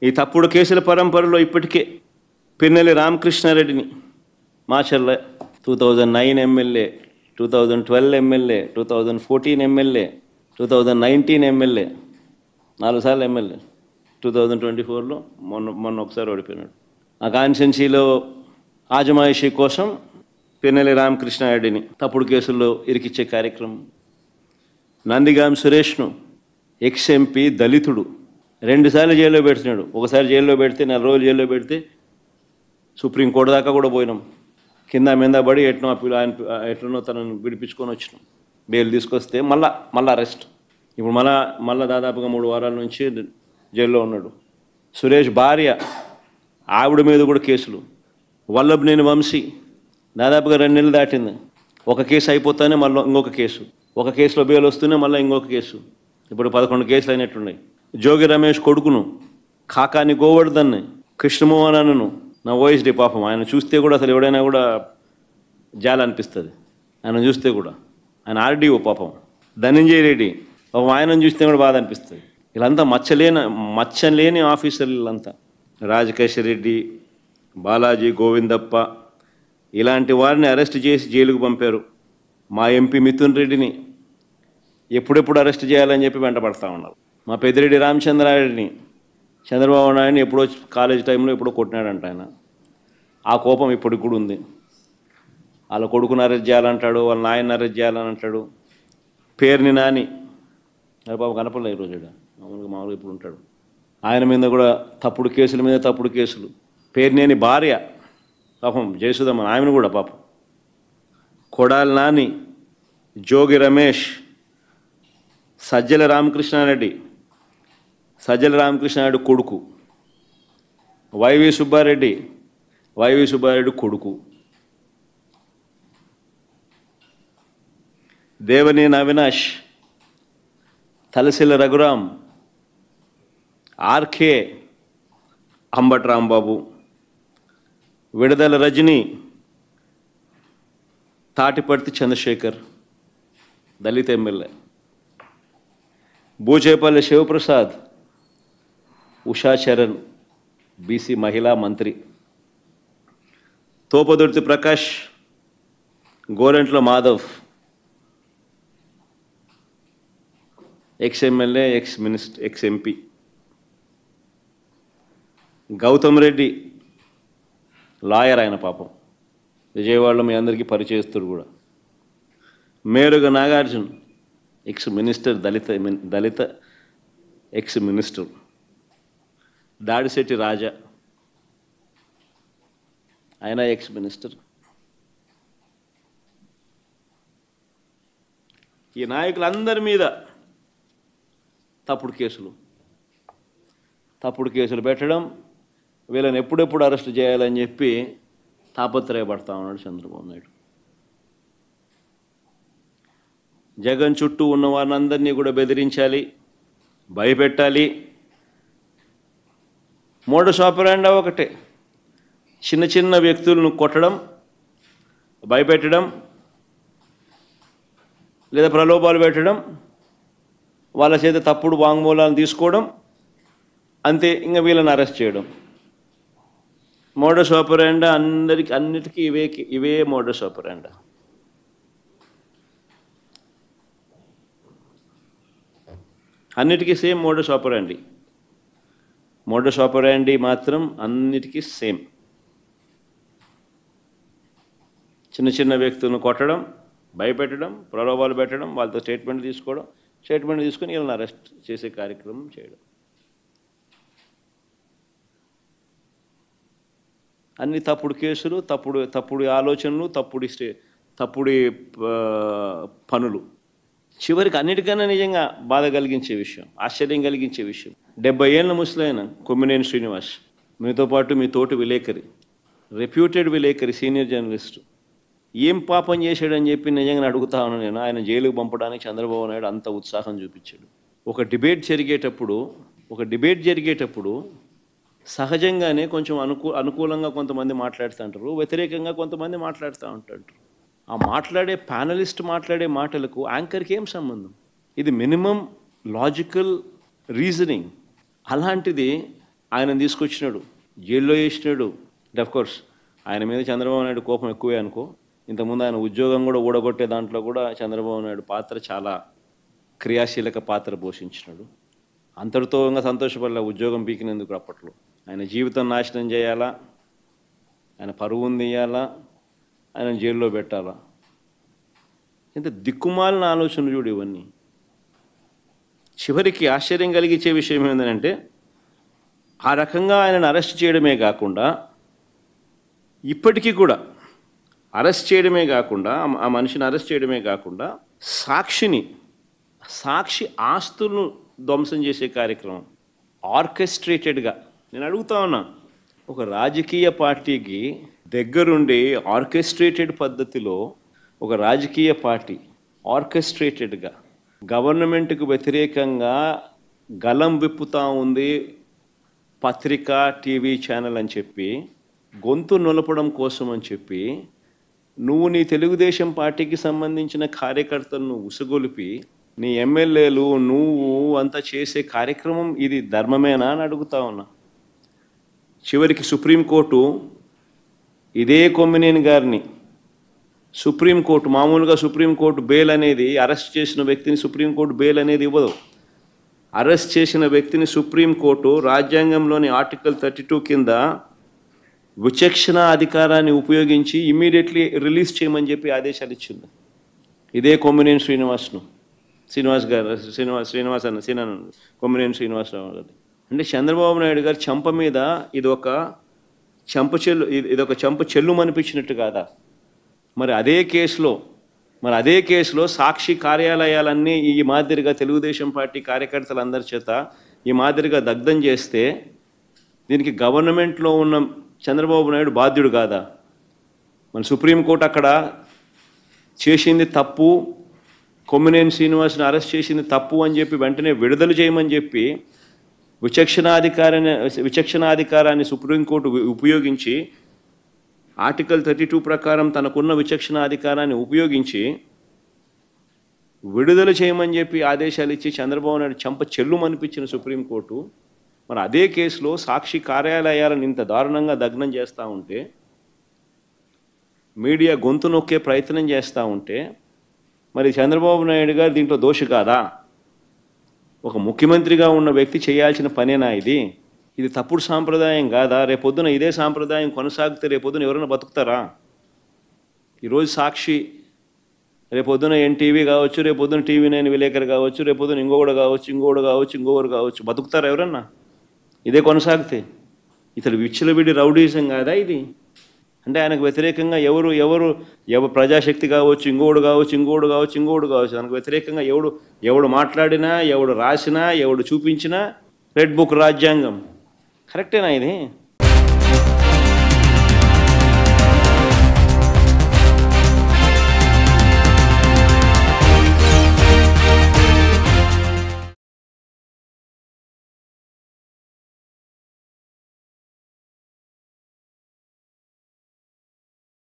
ఈ తప్పుడు కేసుల పరంపరలో ఇప్పటికే పిన్నెల్లి రామకృష్ణారెడ్డిని Macherla 2009 MLA, 2012 MLA, 2014 MLA, 2019 MLA, 4 సార్లు ఎమ్మెల్యే. 2024లో మొన్న ఒకసారి ఓడిపోయినాడు. ఆ కాన్స్టిట్యున్సీలో ఆజమాయిషీ కోసం పిన్నెల్లి రామకృష్ణారెడ్డిని తప్పుడు కేసుల్లో ఇరికిచ్చే కార్యక్రమం. నందిగాం సురేష్ను ఎక్స్ఎంపీ దళితుడు 2 సార్లు జైల్లో పెడుతున్నాడు. ఒకసారి జైల్లో పెడితే 4 రోజులు జైల్లో పెడితే సుప్రీంకోర్టు దాకా కూడా పోయినాం. కింద మీద పడి ఎట్లనో తనను విడిపించుకొని వచ్చినాం. బెయిల్ తీసుకొస్తే మళ్ళా అరెస్ట్. ఇప్పుడు మళ్ళా దాదాపుగా 3 వారాల నుంచి జైల్లో ఉన్నాడు. సురేష్ భార్య ఆవిడ మీద కూడా కేసులు. వల్లభనేని వంశీ దాదాపుగా 2 నెలలు దాటింది. ఒక కేసు అయిపోతానే మళ్ళీ ఇంకొక కేసు, ఒక కేసులో బెయిల్ వస్తూనే మళ్ళీ ఇంకొక కేసు. ఇప్పుడు 11 కేసులు అయినట్టున్నాయి. జోగి రమేష్ కొడుకును కాకాని గోవర్ధన్ని, కృష్ణమోహనను నా ఓఎస్డీ పాపం ఆయన చూస్తే కూడా అసలు ఎవడైనా కూడా జాలి అనిపిస్తుంది. ఆయన చూస్తే కూడా ఆయన ఆర్డీఓ పాపం. ధనంజయ రెడ్డి పాపం ఆయనను చూస్తే కూడా బాధ అనిపిస్తుంది. వీళ్ళంతా మచ్చలేని ఆఫీసర్లు వీళ్ళంతా. రాజకేశ్వర రెడ్డి, బాలాజీ, గోవిందప్ప ఇలాంటి వారిని అరెస్ట్ చేసి జైలుకు పంపారు. మా ఎంపీ మిథున్ రెడ్డిని ఎప్పుడెప్పుడు అరెస్ట్ చేయాలని చెప్పి వెంటపడతా ఉన్నారు. మా పెద్దిరెడ్డి రామచంద్రారెడ్డిని చంద్రబాబు నాయుడిని ఎప్పుడో కాలేజ్ టైంలో ఎప్పుడో కొట్టినాడంట ఆయన. ఆ కోపం ఇప్పటికి కూడా ఉంది. వాళ్ళ కొడుకుని అరెస్ట్ చేయాలంటాడు, వాళ్ళ నాయన్ని అరెస్ట్ చేయాలని అంటాడు. పేరుని నాని బాబు కనపడలే ఈరోజు మామూలుగా ఇప్పుడు ఉంటాడు. ఆయన మీద కూడా తప్పుడు కేసుల మీద తప్పుడు కేసులు. పేరునేని భార్య పాపం జయసుధమ్మ ఆమెను కూడా పాపం. కొడాలి నాని, జోగి రమేష్, సజ్జల రామకృష్ణారెడ్డి కొడుకు, వైవి సుబ్బారెడ్డి కొడుకు, దేవనేని అవినాష్, తలసిల్ల రఘురాం, ఆర్కే అంబటి రాంబాబు, విడదల రజని, తాటిపర్తి చంద్రశేఖర్ దళిత ఎమ్మెల్యే, బూచేపల్లి శివప్రసాద్, ఉషా చరణ్ బీసీ మహిళా మంత్రి, Topudurthi Prakash, Gorantla Madhav ex MLA, ex MP, Gautam Reddy lawyer ఆయన పాపం విజయవాడలో మీ అందరికీ పరిచయస్తుడు కూడా, మేరుగ నాగార్జున్ ఎక్స్-మినిస్టర్ దళిత ఎక్స్-మినిస్టర్, దాడిశెట్టి రాజా ఆయన ఎక్స్-మినిస్టర్. ఈ నాయకులందరి మీద తప్పుడు కేసులు పెట్టడం, వీళ్ళని ఎప్పుడెప్పుడు అరెస్ట్ చేయాలని చెప్పి తాపత్రయపడతా ఉన్నాడు చంద్రబాబు నాయుడు. జగన్ చుట్టూ ఉన్న వారినందరినీ కూడా బెదిరించాలి, భయపెట్టాలి. మోడస్ ఆపరాండా ఒకటే, చిన్న వ్యక్తులను కొట్టడం, భయపెట్టడం, లేదా ప్రలోభాలు పెట్టడం, వాళ్ళ చేత తప్పుడు వాంగ్మూలాలను తీసుకోవడం, అంతే. ఇంకా వీళ్ళని అరెస్ట్ చేయడం. మోడస్ ఆపరాండా అన్నిటికీ ఇవే మోడస్ ఆపరాండా. అన్నిటికీ సేమ్ మోడస్ ఆపరాండి మాత్రం అన్నిటికీ సేమ్. చిన్న వ్యక్తులను కొట్టడం, భయపెట్టడం, ప్రలోభాలు పెట్టడం, వాళ్ళతో స్టేట్మెంట్ తీసుకొని వీళ్ళని అరెస్ట్ చేసే కార్యక్రమం చేయడం. అన్ని తప్పుడు కేసులు, తప్పుడు ఆలోచనలు, తప్పుడు పనులు. చివరికి అన్నిటికన్నా నిజంగా బాధ కలిగించే విషయం, ఆశ్చర్యం కలిగించే విషయం, 70 ఏళ్ళ ముసలైన కొమ్మినేని శ్రీనివాస్, మీతో పాటు మీ తోటి విలేకరి, రెప్యూటెడ్ విలేకరి, సీనియర్ జర్నలిస్టు, ఏం పాపం చేశాడని చెప్పి నిజంగా అడుగుతా ఉన్నాను నేను. ఆయన జైలుకు పంపడానికి చంద్రబాబు నాయుడు అంత ఉత్సాహం చూపించాడు. ఒక డిబేట్ జరిగేటప్పుడు సహజంగానే కొంచెం అనుకూలంగా కొంతమంది మాట్లాడుతూ ఉంటారు, వ్యతిరేకంగా కొంతమంది మాట్లాడుతూ ఉంటారు. ఆ ప్యానలిస్ట్ మాట్లాడే మాటలకు యాంకర్కి ఏం సంబంధం? ఇది మినిమం లాజికల్ రీజనింగ్. అలాంటిది ఆయనను తీసుకొచ్చినాడు, జైల్లో వేసినాడు. కోర్స్ ఆయన మీద చంద్రబాబు నాయుడు కోపం ఎక్కువే అనుకో. ఇంతకుముందు ఆయన ఉద్యోగం కూడా ఊడగొట్టే దాంట్లో కూడా చంద్రబాబు నాయుడు పాత్ర చాలా క్రియాశీలక పాత్ర పోషించినాడు. అంతటితో ఇంకా సంతోషపడలే ఉద్యోగం పీకినందుకు. అప్పట్లో ఆయన జీవితం నాశనం చేయాలా, ఆయన పరువును తీయాలా, ఆయన జైల్లో పెట్టాలా. ఇంత దిక్కుమాలిన ఆలోచనలు చూడు ఇవన్నీ. చివరికి ఆశ్చర్యం కలిగించే విషయం ఏంటంటే ఆ రకంగా ఆయనను అరెస్ట్ చేయడమే కాకుండా ఇప్పటికీ కూడా అరెస్ట్ చేయడమే కాకుండా ఆ మనిషిని అరెస్ట్ చేయడమే కాకుండా సాక్షి ఆస్తులను ధ్వంసం చేసే కార్యక్రమం ఆర్కెస్ట్రేటెడ్గా. నేను అడుగుతా ఉన్నా, ఒక రాజకీయ పార్టీకి దగ్గరుండి ఆర్కెస్ట్రేటెడ్ పద్ధతిలో ఒక రాజకీయ పార్టీ ఆర్కెస్ట్రేటెడ్గా గవర్నమెంట్కు వ్యతిరేకంగా గలం విప్పుతూ ఉంది పత్రిక, టీవీ ఛానల్ అని చెప్పి, గొంతు నొలపడం కోసం అని చెప్పి నువ్వు నీ తెలుగుదేశం పార్టీకి సంబంధించిన కార్యకర్తలను ఉసుగొలిపి నీ ఎమ్మెల్యేలు నువ్వు అంతా చేసే కార్యక్రమం ఇది ధర్మమేనా అని అడుగుతా ఉన్నా. చివరికి సుప్రీంకోర్టు ఇదే కొమ్మినేని గారిని మామూలుగా సుప్రీంకోర్టు బెయిల్ అనేది అరెస్ట్ చేసిన వ్యక్తిని సుప్రీంకోర్టు బెయిల్ అనేది ఇవ్వదు. అరెస్ట్ చేసిన వ్యక్తిని సుప్రీంకోర్టు రాజ్యాంగంలోని ఆర్టికల్ 32 కింద విచక్షణ అధికారాన్ని ఉపయోగించి ఇమ్మీడియట్లీ రిలీజ్ చేయమని చెప్పి ఆదేశాలు ఇచ్చింది. ఇదే కొమ్మినేని కొమ్మినేని శ్రీనివాసరావు గారు. అంటే చంద్రబాబు నాయుడు గారు చంప మీద ఇదొక చంప చెల్లు అనిపించినట్టు కాదా? మరి అదే కేసులో సాక్షి కార్యాలయాలన్నీ ఈ మాదిరిగా తెలుగుదేశం పార్టీ కార్యకర్తలందరి చేత ఈ మాదిరిగా దగ్ధం చేస్తే దీనికి గవర్నమెంట్లో ఉన్న చంద్రబాబు నాయుడు బాధ్యుడు కాదా? మన సుప్రీంకోర్టు అక్కడ చేసింది తప్పు, కొమ్మినేని శ్రీనివాస్ని అరెస్ట్ చేసింది తప్పు అని చెప్పి వెంటనే విడుదల చేయమని చెప్పి విచక్షణాధికారాన్ని సుప్రీంకోర్టు ఉపయోగించి ఆర్టికల్ 32 ప్రకారం తనకున్న విచక్షణాధికారాన్ని ఉపయోగించి విడుదల చేయమని చెప్పి ఆదేశాలు ఇచ్చి చంద్రబాబు నాయుడు చంప చెల్లుమనిపించిన సుప్రీంకోర్టు మరి అదే కేసులో సాక్షి కార్యాలయాలను ఇంత దారుణంగా దగ్నం చేస్తూ ఉంటే, మీడియా గొంతు నొక్కే ప్రయత్నం చేస్తూ ఉంటే మరి చంద్రబాబు నాయుడు గారు దీంట్లో దోషి కాదా? ఒక ముఖ్యమంత్రిగా ఉన్న వ్యక్తి చేయాల్సిన పనేనా ఇది? ఇది తప్పుడు సాంప్రదాయం కాదా? రేపొద్దున ఇదే సాంప్రదాయం కొనసాగితే రేపొద్దున ఎవరైనా బతుకుతారా? ఈరోజు సాక్షి, రేపొద్దున ఎన్టీవీ కావచ్చు, రేపొద్దున TV9 విలేకరు కావచ్చు, రేపొద్దున ఇంకొకరు కావచ్చు, బతుకుతారా ఎవరన్నా ఇదే కొనసాగితే? ఇతడు విచ్చలవిడి రౌడీజం కాదా ఇది? అంటే ఆయనకు వ్యతిరేకంగా ఎవరు ప్రజాశక్తి కావచ్చు, ఇంకోడు కావచ్చు, ఆయనకు వ్యతిరేకంగా ఎవడు మాట్లాడినా, ఎవడు రాసినా, ఎవడు చూపించినా రెడ్ బుక్ రాజ్యాంగం కరెక్టేనా ఇది?